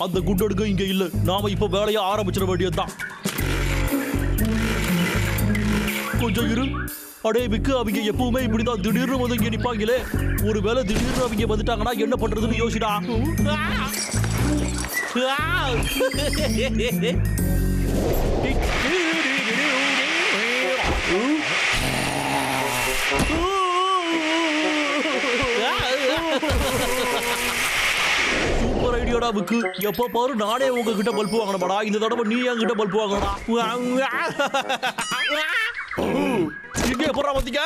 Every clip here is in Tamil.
அந்த குண்டடுக்கு இங்க இல்ல. நாம இப்ப வேலையை ஆரம்பிச்சிட வேண்டியதுதான். கொஞ்சம் இரு. அடே விக்கு, அவங்க எப்பவுமே இப்படிதான் திடீர்னு வந்து இங்க நிப்பாங்களே. ஒருவேளை திடீர்னு அவங்க வந்துட்டாங்கன்னா என்ன பண்றதுன்னு யோசிடா. சூப்பர் ஐடியாடா விக்கு. எப்ப பாரு நானே உங்ககிட்ட பல்பு வாங்கணுமாடா. இந்த தடவை நீ என்கிட்ட பல்பு வாங்கடா. இங்கே போறா பாத்தீங்க.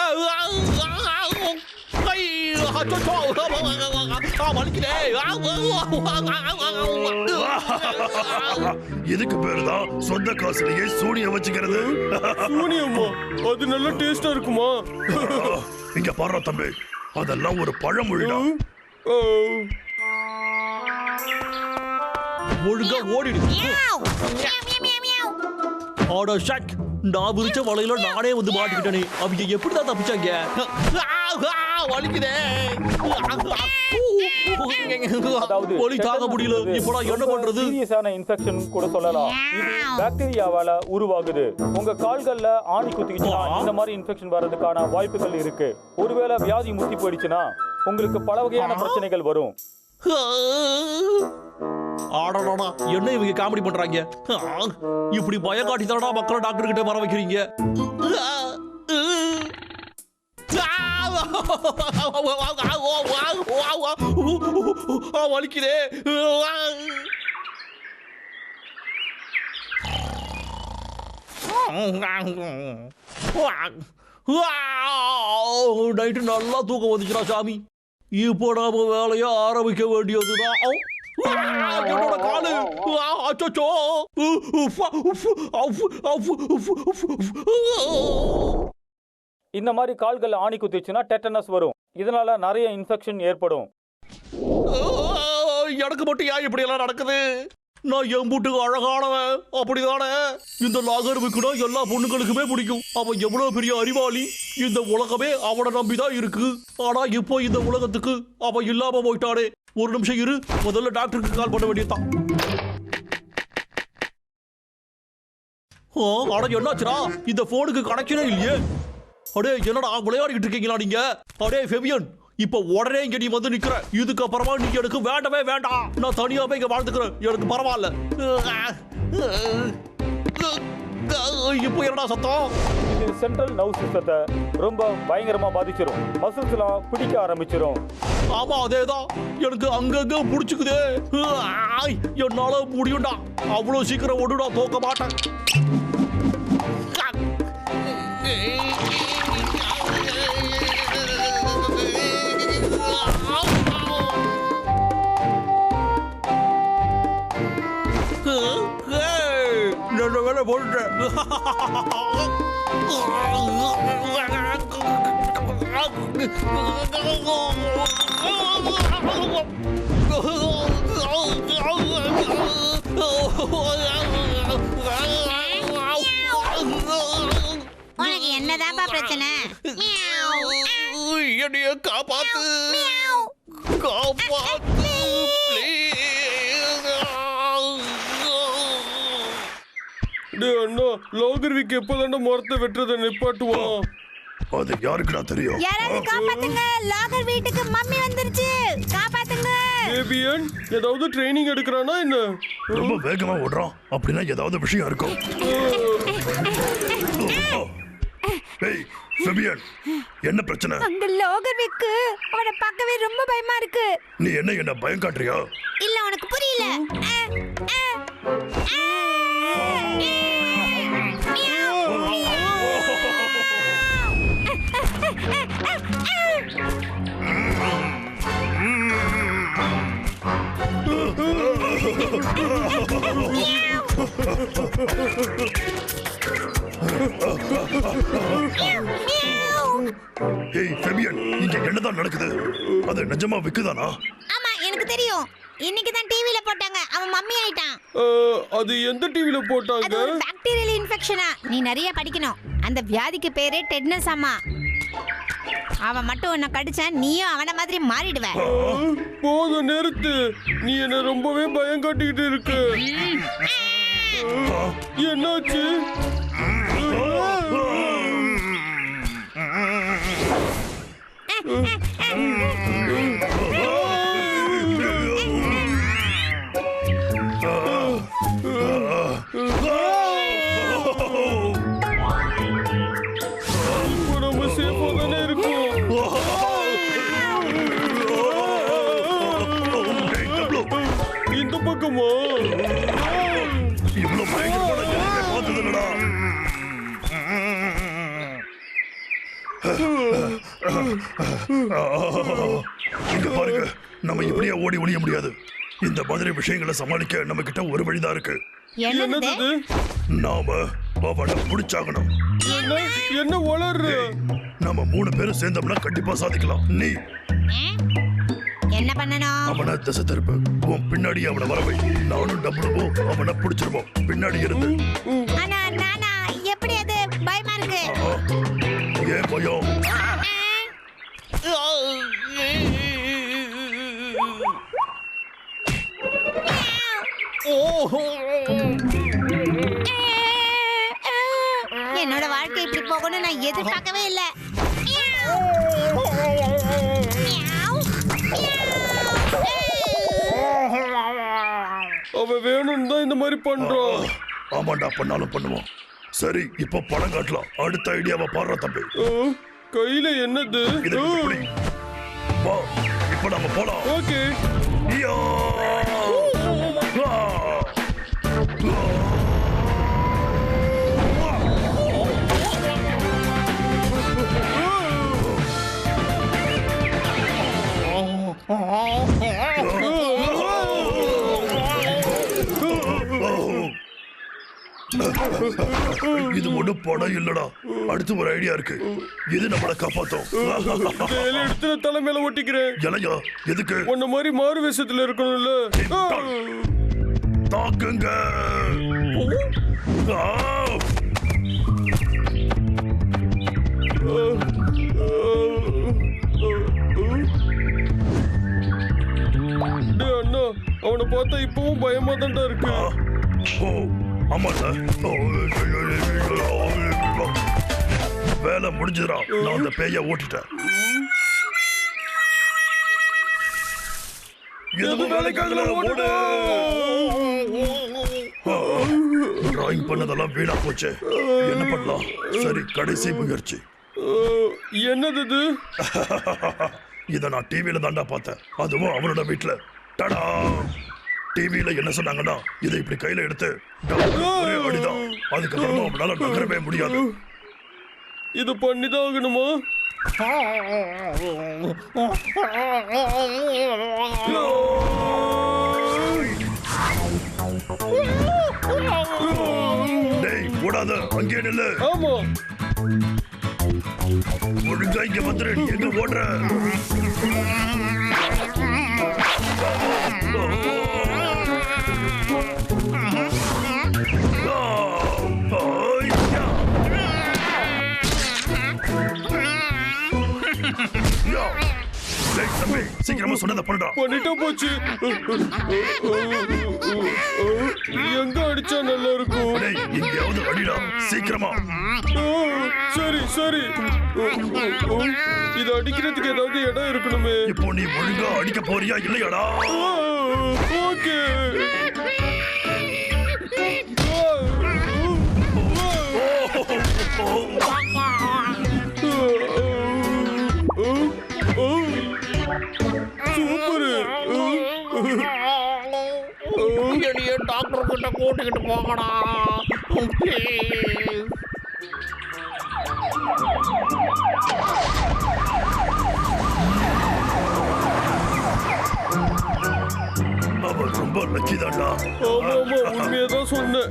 இதுக்கு பேருதான் சொந்த காசுலயே சூனியம் வச்சுக்கிறது. சூனியமா? அது நல்ல டேஸ்டா இருக்குமா? இங்க பாரு தம்பி, அதெல்லாம் ஒரு பழமொழிடா. ஒழுங்கா ஓடிடு. ஆடா ஷாக், நான் விரிச்ச வலையில நானே வந்து மாட்டிக்கிட்டேனே. அவங்க எப்படிதான் தப்பிச்சாங்க? வலி தாங்க முடியல. இப்ப என்ன பண்றது? சீரியஸான இன்ஃபெக்ஷன் கூட சொல்லலாம். இது பாக்டீரியாவால உருவாகுது. உங்க கால்கள்ல ஆணி குத்திக்கிச்சுனா இந்த மாதிரி இன்ஃபெக்ஷன் வர்றதுக்கான வாய்ப்புகள் இருக்கு. ஒருவேளை வியாதி முத்தி போயிடுச்சுன்னா உங்களுக்கு பல வகையான பிரச்சனைகள் வரும். ஆடா, என்ன இவங்க காமெடி பண்றாங்க? இப்படி பயம் காட்டி தானடா மக்களை டாக்டர் கிட்ட வர வைக்கிறீங்க. வலிக்குதே. நைட்டு நல்லா தூக்கம் வந்துச்சுடா சாமி. இப்போ நாம வேலையை ஆரம்பிக்க வேண்டியதுதான். என்னோட காலு. அச்சோ. இந்த மாதிரி கால்கள் ஆணி குத்திச்சுன்னா டெட்டனஸ் வரும். இதனால நிறைய இன்ஃபெக்ஷன் ஏற்படும். எனக்கு மட்டும் ஏன் இப்படி எல்லாம் நடக்குது? நான் எம்பூட்டுக்கு அழகானவன் அப்படிதானே? இந்த லாகர்வுக்குனா எல்லா பொண்ணுங்களுக்குமே பிடிக்கும். அவன் எவ்வளவு பெரிய அறிவாளி. இந்த உலகமே அவனை நம்பிதான் இருக்கு. ஆனா இப்போ இந்த உலகத்துக்கு அவன் இல்லாம போயிட்டானே. ஒரு நிமிஷம் இரு, முதல்ல டாக்டருக்கு கால் பண்ண வேண்டியதுதான். ஆனா என்னாச்சுடா? இந்த போனுக்கு கனெக்ஷனே இல்லையே. அடே என்னடா விளையாடிக்கிட்டு இருக்கீங்களா நீங்க? அடே ஃபெபியன், இப்ப உடனே இங்க நீ வந்து நிக்கிற. இதுக்கு அப்புறமா நீங்க எனக்கு வேண்டவே வேண்டாம். நான் தனியாவே இங்க வாழ்ந்துக்கிறேன். எனக்கு பரவாயில்ல. இப்போ என்னடா சத்தம்? இது சென்ட்ரல் நர்வஸ் சிஸ்டத்தை ரொம்ப பயங்கரமா பாதிச்சிரும். மசில்ஸ் எல்லாம் பிடிக்க ஆரம்பிச்சிரும். ஆமா அதேதான். எனக்கு அங்கங்க புடிச்சுக்குதே. என்னால முடியும்டா. அவ்வளவு சீக்கிரம் ஒன்று நான் தோக்க மாட்டேன். நல்ல வேலை போட்டுட்டேன். உனக்கு என்னதான்ப்பா பிரச்சனை? என்னைய காப்பாத்து. காப்பாத்து. அண்ணா, லாகர்விக்கு எப்பதாண்டா மரத்தை வெட்டுறதை நிப்பாட்டுவான்? அது யாருக்குடா தெரியும்? யாராவது காப்பாத்துங்க. லாகர் வீட்டுக்கு மம்மி வந்துருச்சு. காப்பாத்துங்க. ஃபேபியன் ஏதாவது ட்ரைனிங் எடுக்கறானா என்ன? ரொம்ப வேகமா ஓடுறான். அப்படின்னா ஏதாவது விஷயம் இருக்கும். ஏய் ஃபெபியன், என்ன பிரச்சனை? அந்த லாகர்விக்கு அவனை பார்க்கவே ரொம்ப பயமா இருக்கு. நீ என்ன பயம் காட்டுறியா? இல்ல உனக்கு புரியல. ஏய் ஃபெபியன், இங்க என்னதான் நடக்குது? அது நிஜமா விக்குதானா? ஆமா எனக்கு தெரியும். இன்னைக்கு தான் டிவில போட்டாங்க. அவன் மம்மி ஆயிட்டான். அது எந்த டிவில போட்டாங்க? அது ஒரு பாக்டீரியல் இன்ஃபெக்ஷனா. நீ நிறைய படிக்கணும். அந்த வியாதிக்கு பேரே டெட்னஸ். ஆமா அவன் மட்டும் உன்னை கடிச்சா நீயும் அவன மாதிரி மாறிடுவ. போதும் நிறுத்து. நீ என்ன ரொம்பவே பயம் காட்டிக்கிட்டு இருக்கு. என்னாச்சு? இப்போ நம்ம சேஃபா தானே இருக்கோம். இந்த பக்கமா? இவ்வளவு பயங்கரமான எலியை பார்த்ததில்லடா. இங்க பாருங்க, நம்ம இப்படியே ஓடி ஒளிய முடியாது. இந்த மாதிரி விஷயங்களை சமாளிக்க நம்ம கிட்ட ஒரு வழிதான் இருக்கு. என்னது? என்னது? நாம அவனை பிடிச்சாகணும். என்ன வளர்ற? நம்ம 3 பேரும் சேர்ந்தோம்னா கண்டிப்பா சாதிக்கலாம். நீ என்ன பண்ணணும்? அவனை திசை திருப்பு. உன் பின்னாடி அவனை வரவை. நானும் டபுளும் அவனை பிடிச்சிருவோம். பின்னாடி இருந்து. ஆனா நானா எப்படி? அது பயமா இருக்கு. ஏன் பயம்? என்னோட வாழ்க்கை இப்படி போகணும் நான் எதிர்பார்க்கவே இல்ல. அவ வேணும்னு தான் இந்த மாதிரி பண்றான். ஆமாண்டா, பண்ணாலும் பண்ணுவோம். சரி, இப்ப படம் காட்டலாம். அடுத்த ஐடியாவை பாடுற தம்பி. கையில என்னது? இதை இப்படி. வா, இப்ப நம்ம போலாம். ஓகே. யா! ஆ! இது ஒண்ணும் படம் இல்லடா. அடுத்து ஒரு ஐடியா இருக்கு. இது நம்மள காப்பாத்தும். எடுத்து தலைமையில ஒட்டிக்கிறேன். இலையா? எதுக்கு? உன்ன மாதிரி மாறு வேஷத்துல இருக்கணும்ல. தாக்குங்க. அண்ணா, அவனை பார்த்தா இப்பவும் பயமா தான்டா இருக்கு. ஆமா சார், வேலை முடிஞ்சதுடா. நான் அந்த பேய ஓட்டிட்டேன். எதுவும் வேலைக்காகல. ஓடு. டிராயிங் பண்ணதெல்லாம் வீணா போச்சு. என்ன பண்ணலாம்? சரி, கடைசி முயற்சி. என்னது இது? இத நான் டிவியில தாண்டா பார்த்தேன். அதுவும் அவனோட வீட்டுல. டடா! டிவியில என்ன சொன்னாங்கன்னா, இதை இப்படி கையில எடுத்து ஒரே அடிதான். அதுக்கப்புறமா அவனால நகரவே முடியாது. இது பண்ணிதான் ஆகணுமா? டேய், ஓடாத, அங்கே நில்லு. ஆமா. ஒழுங்கா இங்க வந்துரு. நீ எங்க ஓடுற? தம்பி, சீக்கிரமா சொன்னதை பண்ணுடா. பண்ணிட்டா போச்சு. எங்க அடிச்சா நல்லா இருக்கும்? டேய், எங்கேயாவது அடிடா, சீக்கிரமா. சரி சரி. இது அடிக்கிறதுக்கு ஏதாவது இடம் இருக்கணுமே. இப்போ நீ ஒழுங்கா அடிக்க போறியா இல்லையாடா? ஓகே. சூப்பரு. என்னையே டாக்டர் கிட்ட கூட்டிக்கிட்டு போங்கடா ப்ளீஸ். அவன் ரொம்ப லக்கி தான்டா. ஆமா ஆமா, உண்மையதான் சொன்னேன்.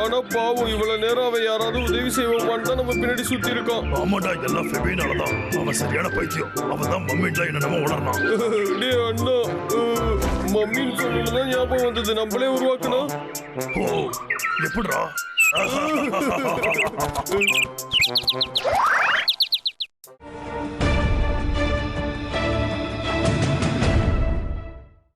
ஆனா பாவம், இவ்வளவு நேரம் அவன் யாராவது உதவி செய்வான்னு தான் நம்ம பின்னாடி சுத்தி இருக்கான். ஆமாடா, எல்லாம் ஃபெபினாலதான். அவன் சரியான பைத்தியம். அவன் தான் மம்மின்ல என்னென்னமோ உணர்றான். டே அண்ணா, மம்மின்னு சொன்னதுதான் ஞாபகம் வந்தது. நம்மளே உருவாக்கணும். ஓ, எப்படிடா?